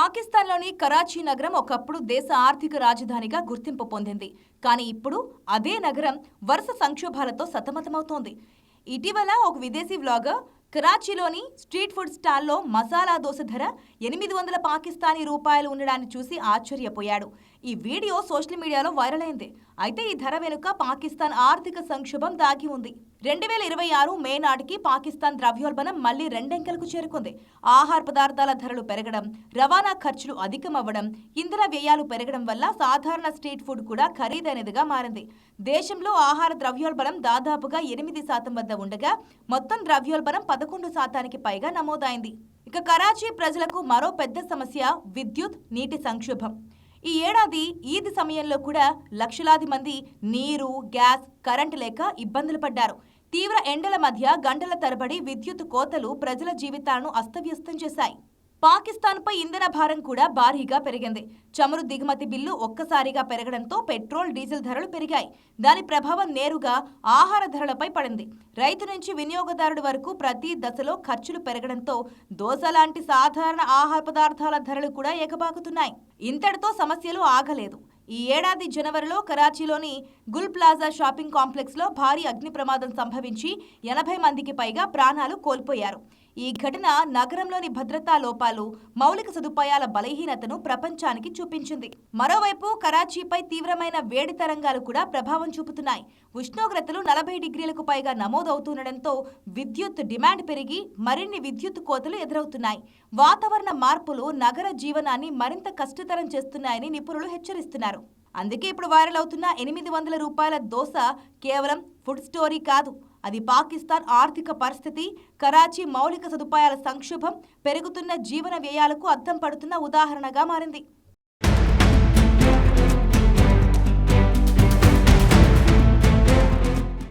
పాకిస్తాన్లోని కరాచీ నగరం ఒకప్పుడు దేశ ఆర్థిక రాజధానిగా గుర్తింపు పొందింది. కానీ ఇప్పుడు అదే నగరం వరుస సంక్షోభాలతో సతమతమవుతోంది. ఇటీవల ఒక విదేశీ వ్లాగర్ కరాచీలోని స్ట్రీట్ ఫుడ్ స్టాల్లో మసాలా దోశ ధర 800 పాకిస్తానీ రూపాయలు ఉండడాన్ని చూసి ఆశ్చర్యపోయాడు. ఈ వీడియో సోషల్ మీడియాలో వైరల్ అయింది. అయితే ఈ ధర వెనుక పాకిస్తాన్ ఆర్థిక సంక్షోభం దాగి ఉంది. 2026 మే నాటికి పాకిస్తాన్ ద్రవ్యోల్బణం మళ్లీ రెండంకెలకు చేరుకుంది. ఆహార పదార్థాల ధరలు పెరగడం, రవాణా ఖర్చులు అధికమవ్వడం, ఇంధన వ్యయాలు పెరగడం వల్ల సాధారణ స్ట్రీట్ ఫుడ్ కూడా ఖరీదైనదిగా మారింది. దేశంలో ఆహార ద్రవ్యోల్బణం దాదాపుగా 8% వద్ద ఉండగా మొత్తం ద్రవ్యోల్బణం 11% పైగా నమోదైంది. ఇక కరాచీ ప్రజలకు మరో పెద్ద సమస్య విద్యుత్, నీటి సంక్షోభం. ఈ ఏడాది ఈద్ సమయంలో కూడా లక్షలాది మంది నీరు, గ్యాస్, కరెంటు లేక ఇబ్బందులు పడ్డారు. తీవ్ర ఎండల మధ్య గంటల తరబడి విద్యుత్ కోతలు ప్రజల జీవితాలను అస్తవ్యస్తం చేశాయి. పాకిస్తాన్పై ఇంధన భారం కూడా భారీగా పెరిగింది. చమురు దిగుమతి బిల్లు ఒక్కసారిగా పెరగడంతో పెట్రోల్, డీజిల్ ధరలు పెరిగాయి. దాని ప్రభావం నేరుగా ఆహార ధరలపై పడింది. రైతు నుంచి వినియోగదారుడి వరకు ప్రతి దశలో ఖర్చులు పెరగడంతో దోశ లాంటి సాధారణ ఆహార పదార్థాల ధరలు కూడా ఎగబాకుతున్నాయి. ఇంతటితో సమస్యలు ఆగలేదు. ఈ ఏడాది జనవరిలో కరాచీలోని గుల్ ప్లాజా షాపింగ్ కాంప్లెక్స్లో భారీ అగ్ని ప్రమాదం సంభవించి 80 మందికి పైగా ప్రాణాలు కోల్పోయారు. ఈ ఘటన నగరంలోని భద్రతా లోపాలు, మౌలిక సదుపాయాల బలహీనతను ప్రపంచానికి చూపించింది. మరోవైపు కరాచీపై తీవ్రమైన వేడి తరంగాలు కూడా ప్రభావం చూపుతున్నాయి. ఉష్ణోగ్రతలు 40 డిగ్రీలకు పైగా నమోదవుతుండటంతో విద్యుత్ డిమాండ్ పెరిగి మరిన్ని విద్యుత్ కోతలు ఎదురవుతున్నాయి. వాతావరణ మార్పులు నగర జీవనాన్ని మరింత కష్టతరం చేస్తున్నాయని నిపుణులు హెచ్చరిస్తున్నారు. అందుకే ఇప్పుడు వైరల్ అవుతున్న 800 రూపాయల దోశ కేవలం ఫుడ్ స్టోరీ కాదు. అది పాకిస్తాన్ ఆర్థిక పరిస్థితి, కరాచీ మౌలిక సదుపాయాల సంక్షోభం, పెరుగుతున్న జీవన వ్యయాలకు అద్దం పడుతున్న ఉదాహరణగా మారింది.